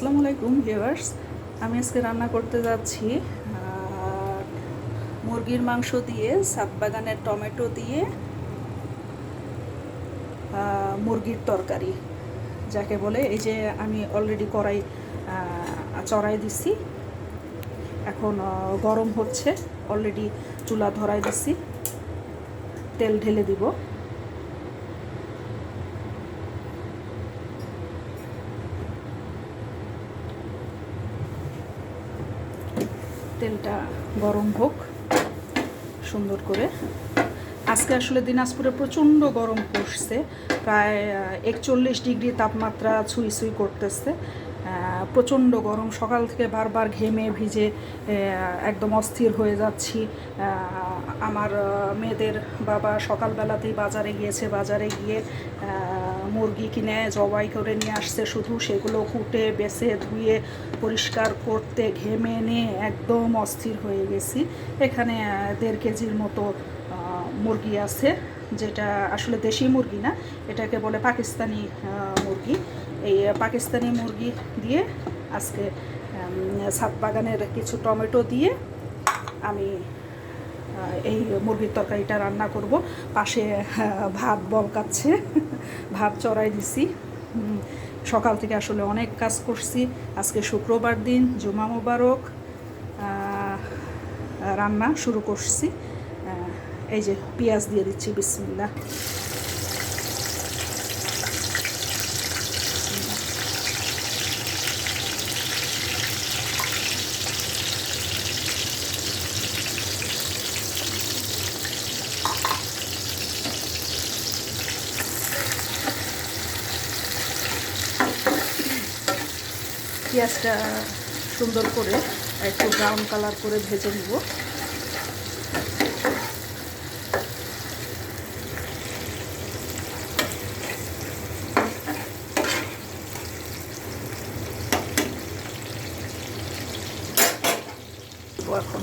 আসসালামু আলাইকুম ভিউয়ার্স, আমি আজকে রান্না করতে যাচ্ছি মুরগির মাংস দিয়ে ছাদ বাগানের টমেটো দিয়ে মুরগির তরকারি যাকে বলে। এই যে আমি অলরেডি কড়াই চড়াই দিছি, এখন গরম হচ্ছে, অলরেডি চুলা ধরাই দিছি, তেল ঢেলে দিব। তেলটা গরম হোক সুন্দর করে। আজকে আসলে দিনাজপুরে প্রচণ্ড গরম পড়ছে, প্রায় 41 ডিগ্রি তাপমাত্রা ছুঁই ছুঁই করতেছে। প্রচণ্ড গরম, সকাল থেকে বারবার ঘেমে ভিজে একদম অস্থির হয়ে যাচ্ছি। আমার মেয়েদের বাবা সকালবেলাতেই বাজারে গিয়েছে, বাজারে গিয়ে মুরগি কিনে জবাই করে নিয়ে আসছে, শুধু সেগুলো কুটে বেছে ধুয়ে পরিষ্কার করতে ঘেমে নিয়ে একদম অস্থির হয়ে গেছি। এখানে 1.5 কেজির মতো মুরগি আছে, যেটা আসলে দেশি মুরগি না, এটাকে বলে পাকিস্তানি মুরগি। এই পাকিস্তানি মুরগি দিয়ে আজকে ছাদ বাগানের কিছু টমেটো দিয়ে আমি এই মুরগির তরকারিটা রান্না করব। পাশে ভাত বলকাচ্ছে, ভাত চড়াই দিছি। সকাল থেকে আসলে অনেক কাজ করছি। আজকে শুক্রবার দিন, জুমা মোবারক, রান্না শুরু করছি। এই যে পেঁয়াজ দিয়ে দিচ্ছি, বিসমিল্লাহ। পেঁয়াজটা সুন্দর করে একটু ব্রাউন কালার করে ভেজে নিব। এখন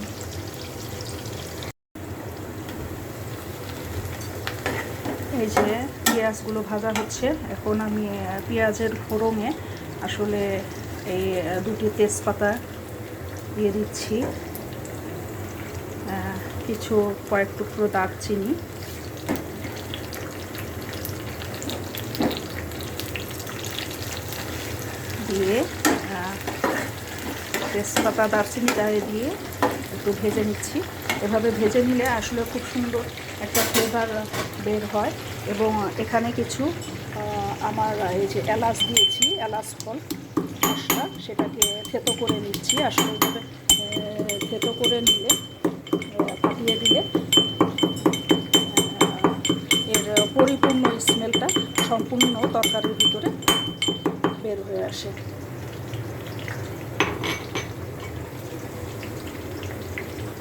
এই যে পেঁয়াজগুলো ভাজা হচ্ছে, এখন আমি পেঁয়াজের ফোড়নে আসলে এই 2টি তেজপাতা দিয়ে দিচ্ছি, কিছু কয়েক টুকরো দারচিনি, দিয়ে তেজপাতা দারচিনিটা দিয়ে একটু ভেজে নিচ্ছি। এভাবে ভেজে নিলে আসলে খুব সুন্দর একটা ফ্লেভার বের হয়। এবং এখানে কিছু আমার এই যে এলাচ দিয়েছি, এলাচ ফল মশলা, সেটাকে থেতো করে নিচ্ছি। আসলে এইভাবে থেতো করে নিলে, ফাটিয়ে দিলে এর পরিপূর্ণ স্মেলটা সম্পূর্ণ তরকারির ভিতরে বের হয়ে আসে।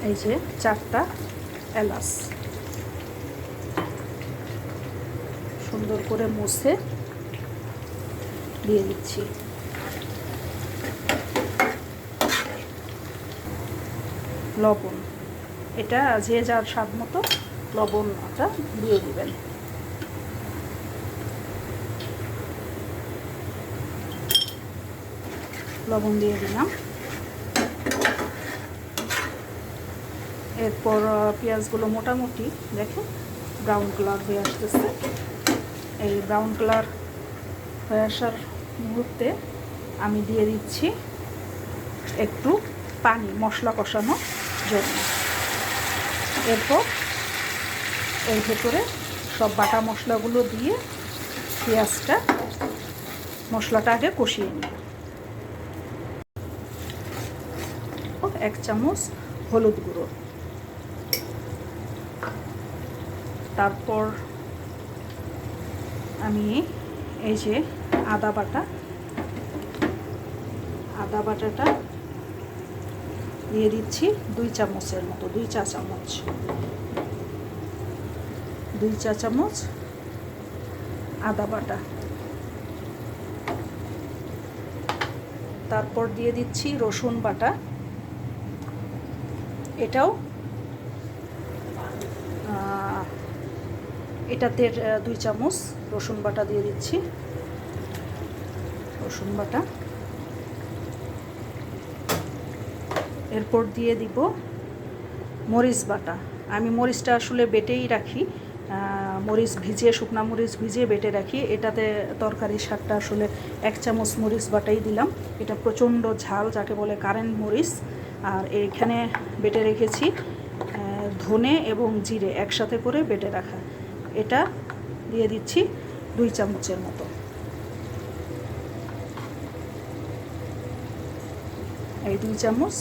এই যে 4টা এলাচ সুন্দর করে মুছে দিয়ে দিচ্ছি। লবণ, এটা যে যার স্বাদ মতো লবণটা দিয়ে দিবেন। লবণ দিয়ে দিলাম। এরপর পেঁয়াজগুলো মোটামুটি দেখেন ব্রাউন কালার হয়ে আসতেছে। এই ব্রাউন কালার হয়ে আসার মুহূর্তে আমি দিয়ে দিচ্ছি একটু পানি, মশলা কষানোর জন্য। এরপর এর ভেতরে সব বাটা মশলাগুলো দিয়ে পেঁয়াজটা, মশলাটা আগে কষিয়ে নিই। 1 চামচ হলুদ গুঁড়ো, তারপর আমি এই যে আদা বাটাটা দিয়ে দিচ্ছি 2 চামচের মতো, 2 চা চামচ, 2 চা চামচ আদা বাটা। তারপর দিয়ে দিচ্ছি রসুন বাটা, এটাতে 2 চামচ রসুন বাটা দিয়ে দিচ্ছি, রসুন বাটা। এরপর দিয়ে দিব মরিচ বাটা। আমি মরিচটা আসলে বেটেই রাখি, মরিচ ভিজিয়ে, শুকনা মরিচ ভিজিয়ে বেটে রাখি। এটাতে তরকারির স্বাদটা আসলে 1 চামচ মরিচ বাটাই দিলাম। এটা প্রচণ্ড ঝাল, যাকে বলে কারেন্ট মরিচ। আর এইখানে বেটে রেখেছি ধনে এবং জিরে একসাথে করে বেটে রাখা। এটা দিয়ে দিচ্ছি 2 চামচের মতো। এই 2 চামচ,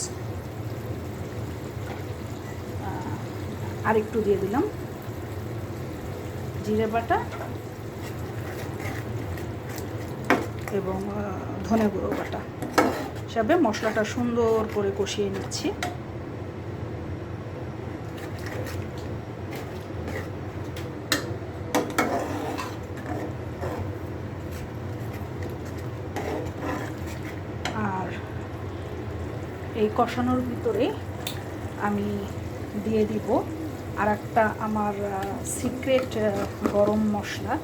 আরেকটু দিয়ে দিলাম জিরে বাটা এবং ধনে গুঁড়ো বাটা। হিসাবে মশলাটা সুন্দর করে কষিয়ে নিচ্ছি। আর এই কষানোর ভিতরে আমি দিয়ে দিব আর একটা আমার সিক্রেট গরম মশলা,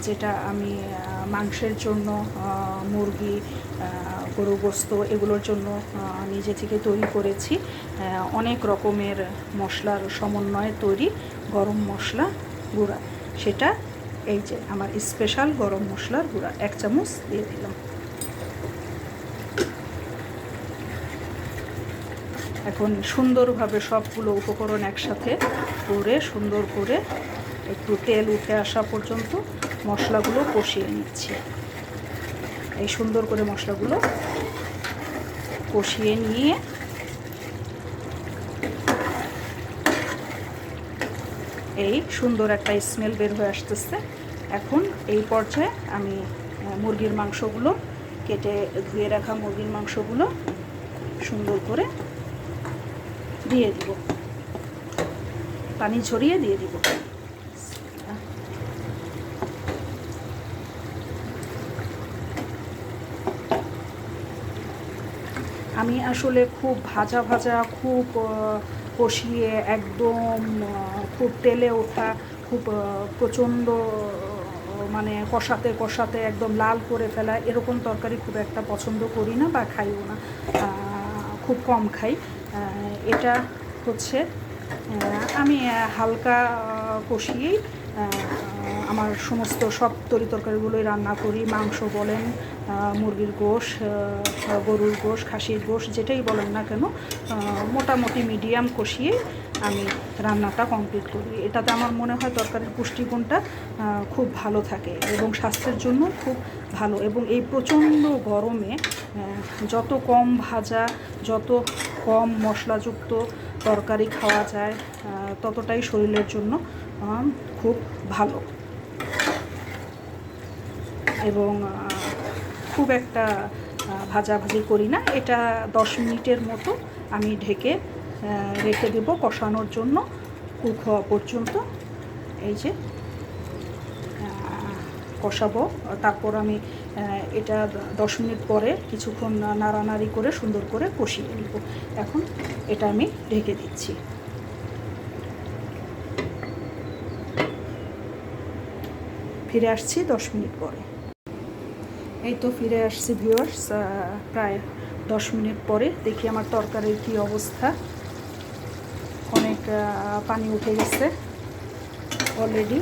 যেটা আমি মাংসের জন্য, মুরগি, গরু গোস্ত এগুলোর জন্য নিজে থেকে তৈরি করেছি। অনেক রকমের মশলার সমন্বয়ে তৈরি গরম মশলা গুঁড়া। সেটা এই যে আমার স্পেশাল গরম মশলার গুঁড়া 1 চামচ দিয়ে দিলাম। এখন সুন্দরভাবে সবগুলো উপকরণ একসাথে করে সুন্দর করে একটু তেল উঠে আসা পর্যন্ত মশলাগুলো কষিয়ে নিচ্ছি। এই সুন্দর করে মশলাগুলো কষিয়ে নিয়ে এই সুন্দর একটা স্মেল বের হয়ে আসতেছে। এখন এই পর্যায়ে আমি মুরগির মাংসগুলো, কেটে ধুয়ে রাখা মুরগির মাংসগুলো সুন্দর করে দিয়ে দিব, পানি ঝরিয়ে দিয়ে দিব। আমি আসলে খুব ভাজা ভাজা, খুব কষিয়ে একদম খুব তেলে ওঠা, খুব প্রচণ্ড মানে কষাতে কষাতে একদম লাল করে ফেলা এরকম তরকারি খুব একটা পছন্দ করি না বা খাইও না, খুব কম খাই। এটা হচ্ছে আমি হালকা কষিয়েই আমার সমস্ত সব তরিতরকারিগুলোই রান্না করি। মাংস বলেন, মুরগির গোশ, গরুর গোশ, খাসির গোশ, যেটাই বলেন না কেন, মোটামুটি মিডিয়াম কষিয়ে আমি রান্নাটা কমপ্লিট করি। এটাতে আমার মনে হয় তরকারির পুষ্টিগুণটা খুব ভালো থাকে এবং স্বাস্থ্যের জন্য খুব ভালো। এবং এই প্রচণ্ড গরমে যত কম ভাজা, যত কম মশলাযুক্ত তরকারি খাওয়া যায় ততটাই শরীরের জন্য খুব ভালো। এবং খুব একটা ভাজাভাজি করি না। এটা 10 মিনিটের মতো আমি ঢেকে রেখে দেব কষানোর জন্য, কুক হওয়া পর্যন্ত। এই যে কষাবো, তারপর আমি এটা 10 মিনিট পরে কিছুক্ষণ নাড়ানাড়ি করে সুন্দর করে কষিয়ে নেব। এখন এটা আমি ঢেকে দিচ্ছি। ফিরে আসছি 10 মিনিট পরে। এই তো ফিরে আসছি ভিউয়ার্স, প্রায় 10 মিনিট পরে। দেখি আমার তরকারির কী অবস্থা। অনেক পানি উঠে গেছে অলরেডি,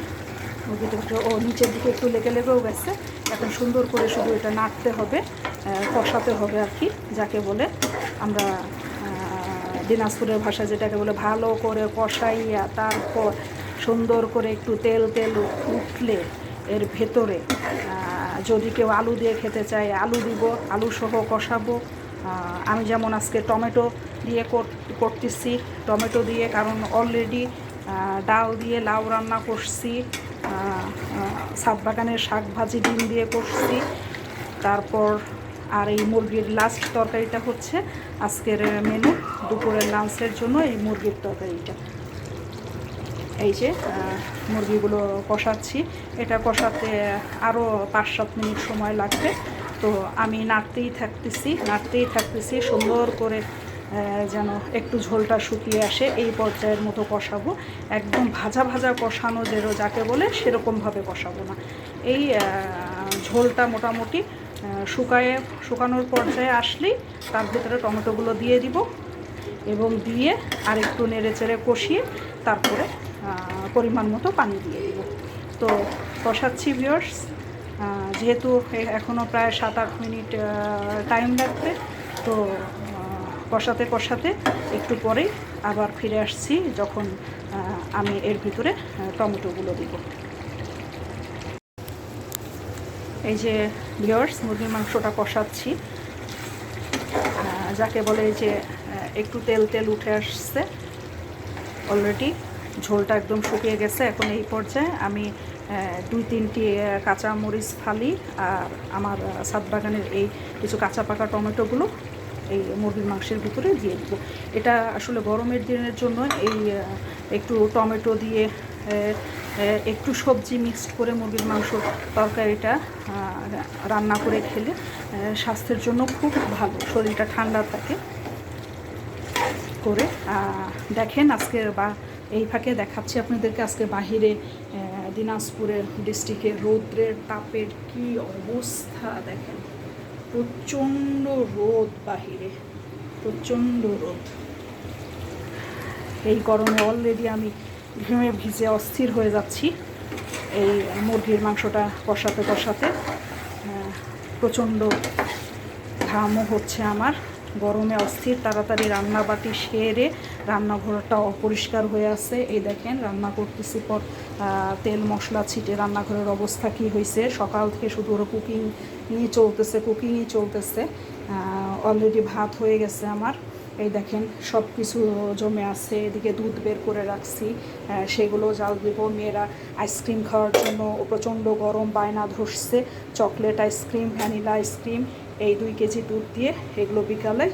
মুরগিটা ও নিচের দিকে একটু লেগেও গেছে। এখন সুন্দর করে শুধু এটা নাড়তে হবে, কষাতে হবে আর কি, যাকে বলে আমরা দিনাজপুরের ভাষায় যেটাকে বলে ভালো করে কষাইয়া তারপর সুন্দর করে একটু তেল উঠলে এর ভেতরে যদি কেউ আলু দিয়ে খেতে চায় আলু দিব, আলু সহ কষাবো। আমি যেমন আজকে টমেটো দিয়ে করতেছি, টমেটো দিয়ে, কারণ অলরেডি ডাল দিয়ে লাউ রান্না করছি, ছাদ বাগানের শাক ভাজি ডিম দিয়ে করছি। তারপর আর এই মুরগির লাস্ট তরকারিটা হচ্ছে আজকের মেনু, দুপুরের লাঞ্চের জন্য এই মুরগির তরকারিটা। এই যে মুরগিগুলো কষাচ্ছি, এটা কষাতে আরও 5-7 মিনিট সময় লাগবে। তো আমি নাড়তেই থাকতেছি সুন্দর করে, যেন একটু ঝোলটা শুকিয়ে আসে এই পর্যায়ের মতো কষাবো। একদম ভাজা ভাজা কষানো যাকে বলে সেরকমভাবে কষাবো না। এই ঝোলটা মোটামুটি শুকানোর পর্যায়ে আসলেই তার ভিতরে টমেটোগুলো দিয়ে দিব এবং দিয়ে আর একটু নেড়ে চেড়ে কষিয়ে তারপরে পরিমাণ মতো পানি দিয়ে দেব। তো কষাচ্ছি ভিউয়ার্স, যেহেতু এখনও প্রায় 7-8 মিনিট টাইম লাগবে, তো কষাতে কষাতে একটু পরেই আবার ফিরে আসছি যখন আমি এর ভিতরে টমেটোগুলো দিব। এই যে ভিউয়ার্স, মুরগির মাংসটা কষাচ্ছি, যাকে বলে যে একটু তেল তেল উঠে আসছে, অলরেডি ঝোলটা একদম শুকিয়ে গেছে। এখন এই পর্যায়ে আমি 2-3টি কাঁচা মরিচ ফালি আর আমার ছাদ বাগানের এই কিছু কাঁচা পাকা টমেটোগুলো এই মুরগির মাংসের ভিতরে দিয়ে দেবো। এটা আসলে গরমের দিনের জন্য এই একটু টমেটো দিয়ে একটু সবজি মিক্সড করে মুরগির মাংস তরকারিটা রান্না করে খেলে স্বাস্থ্যের জন্য খুব ভালো, শরীরটা ঠান্ডা থাকে। করে দেখেন আজকে বা এই ফাঁকে দেখাচ্ছি আপনাদেরকে আজকে বাহিরে দিনাজপুরের ডিস্ট্রিক্টের রৌদ্রের তাপের কি অবস্থা দেখেন। প্রচণ্ড রোদ বাহিরে, প্রচণ্ড রোদ। এই গরমে অলরেডি আমি ঘেমে ভিজে অস্থির হয়ে যাচ্ছি। এই মুরগির মাংসটা কষাতে কষাতে প্রচণ্ড ঘামও হচ্ছে আমার, গরমে অস্থির। তাড়াতাড়ি রান্নাবাটি সেরে, রান্নাঘরটা অপরিষ্কার হয়ে আছে। এই দেখেন রান্না করতেছি, পর তেল মশলা ছিটে রান্নাঘরের অবস্থা কি হয়েছে। সকাল থেকে শুধু ওরা কুকিংই চলতেছে। অলরেডি ভাত হয়ে গেছে আমার। এই দেখেন সব কিছু জমে আছে। এদিকে দুধ বের করে রাখছি, সেগুলো জাল দেবো। মেয়েরা আইসক্রিম খাওয়ার জন্য প্রচণ্ড গরম বায়না ধরছে, চকলেট আইসক্রিম, ভ্যানিলা আইসক্রিম। এই 2 কেজি দুধ দিয়ে এগুলো বিকালে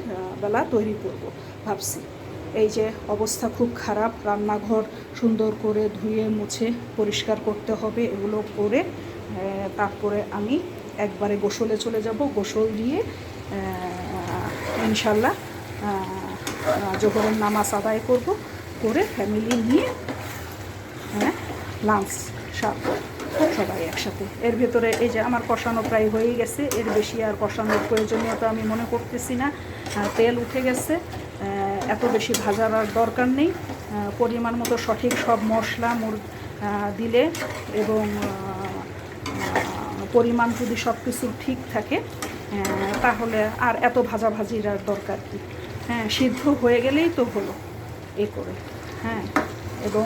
বেলা তৈরি করব ভাবছি। এই যে অবস্থা খুব খারাপ, রান্নাঘর সুন্দর করে ধুয়ে মুছে পরিষ্কার করতে হবে। এগুলো করে তারপরে আমি একবারে গোসলে চলে যাব। গোসল দিয়ে ইনশাল্লাহ জোহরের নামাজ আদায় করব, করে ফ্যামিলি নিয়ে লাঞ্চ সারব সবাই একসাথে। এর ভেতরে এই যে আমার কষানো প্রায় হয়ে গেছে, এর বেশি আর কষানোর প্রয়োজনীয়তা আমি মনে করতেছি না। তেল উঠে গেছে, এত বেশি ভাজার আর দরকার নেই। পরিমাণ মতো সঠিক সব মশলা দিলে এবং পরিমাণ যদি সব কিছু ঠিক থাকে তাহলে আর এত ভাজাভাজির আর দরকার কি। হ্যাঁ, সিদ্ধ হয়ে গেলেই তো হলো এ করে। হ্যাঁ, এবং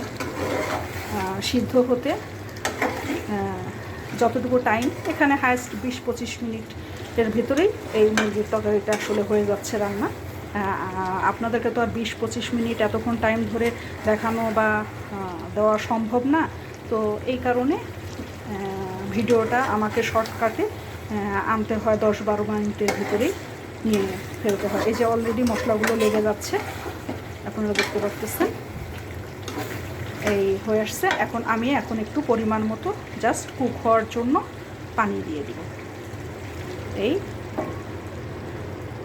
সিদ্ধ হতে যতটুকু টাইম, এখানে হায়েস্ট 20-25 মিনিটের ভিতরেই এই মুরগির তরকারিটা আসলে হয়ে যাচ্ছে রান্না। আপনাদেরকে তো আর 20-25 মিনিট এতক্ষণ টাইম ধরে দেখানো বা দেওয়া সম্ভব না। তো এই কারণে ভিডিওটা আমাকে শর্টকাটে আনতে হয়, 10-12 মিনিটের ভিতরেই নিয়ে ফেলতে হয়। এই যে অলরেডি মশলাগুলো লেগে যাচ্ছে, আপনারা দেখতে পাচ্ছেন। এই হয়ে আসছে। এখন আমি একটু পরিমাণ মতো জাস্ট কুক হওয়ার জন্য পানি দিয়ে দিব। এই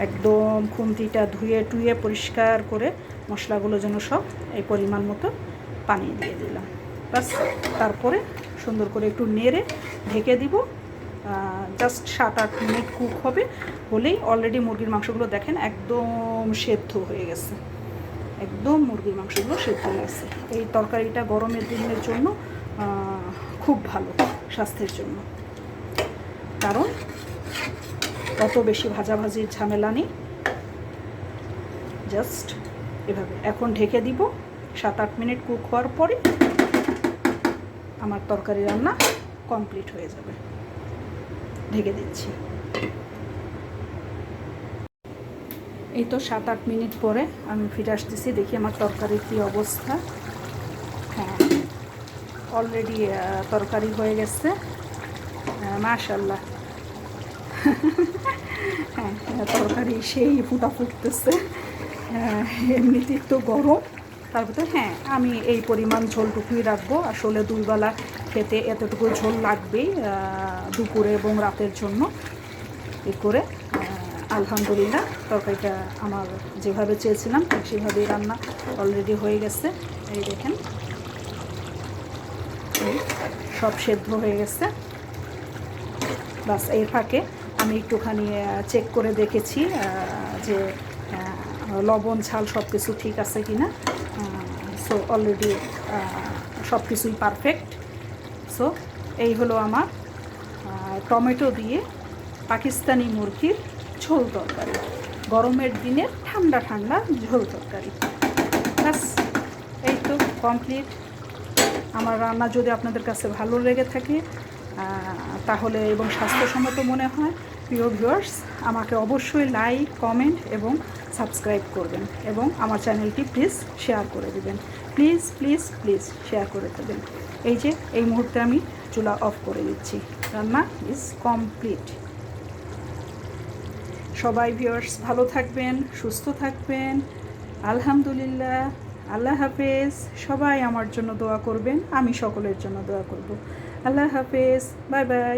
একদম খুন্তিটা ধুয়ে টুয়ে পরিষ্কার করে মশলাগুলো যেন সব এই পরিমাণ মতো পানি দিয়ে দিলাম। বাস, তারপরে সুন্দর করে একটু নেড়ে ঢেকে দিব। জাস্ট 7-8 মিনিট কুক হবে, হলেই অলরেডি মুরগির মাংসগুলো দেখেন একদম সেদ্ধ হয়ে গেছে। একদম মুরগির মাংসগুলো সেদ্ধ হয়ে গেছে। এই তরকারিটা গরমের দিনের জন্য খুব ভালো স্বাস্থ্যের জন্য, কারণ অত বেশি ভাজাভাজির ঝামেলা নেই। জাস্ট এভাবে এখন ঢেকে দিব। 7-8 মিনিট কুক হওয়ার পরে আমার তরকারি রান্না কমপ্লিট হয়ে যাবে। ঢেকে দিচ্ছি। এই তো 7-8 মিনিট পরে আমি ফিরে আসতেছি, দেখি আমার তরকারির কী অবস্থা। হ্যাঁ, অলরেডি তরকারি হয়ে গেছে, মাশাআল্লাহ। হ্যাঁ, তরকারি সেই ফুটা ফুটতেছে। এমনিতেই তো গরম, তার ভিতরে হ্যাঁ আমি এই পরিমাণ ঝোলটুকুই রাখবো। আসলে 2 বেলা খেতে এতটুকু ঝোল লাগবেই, দুপুরে এবং রাতের জন্য। এ করে আলহামদুলিল্লাহ তরকারিটা আমার যেভাবে চেয়েছিলাম ঠিক সেভাবেই রান্না অলরেডি হয়ে গেছে। এই দেখেন সব সেদ্ধ হয়ে গেছে। বাস, এর ফাঁকে আমি একটুখানি চেক করে দেখেছি যে লবণ ঝাল সব কিছু ঠিক আছে কি না। সো অলরেডি সব কিছুই পারফেক্ট। সো এই হলো আমার টমেটো দিয়ে পাকিস্তানি মুরগির ঝোল তরকারি, গরমের দিনে ঠান্ডা ঠান্ডা ঝোল তরকারি। ব্যাস, এই তো কমপ্লিট। আমার রান্না যদি আপনাদের কাছে ভালো লেগে থাকে তাহলে এবং স্বাস্থ্যসম্মত মনে হয়, প্রিয় ভিউয়ার্স, আমাকে অবশ্যই লাইক, কমেন্ট এবং সাবস্ক্রাইব করবেন এবং আমার চ্যানেলটি প্লিজ শেয়ার করে দেবেন। প্লিজ প্লিজ প্লিজ শেয়ার করে দেবেন। এই যে এই মুহূর্তে আমি চুলা অফ করে দিচ্ছি, রান্না ইজ কমপ্লিট। সবাই ভিউয়ার্স ভালো থাকবেন, সুস্থ থাকবেন। আলহামদুলিল্লাহ, আল্লাহ হাফেজ। সবাই আমার জন্য দোয়া করবেন, আমি সকলের জন্য দোয়া করব। আল্লাহ হাফেজ, বাই বাই।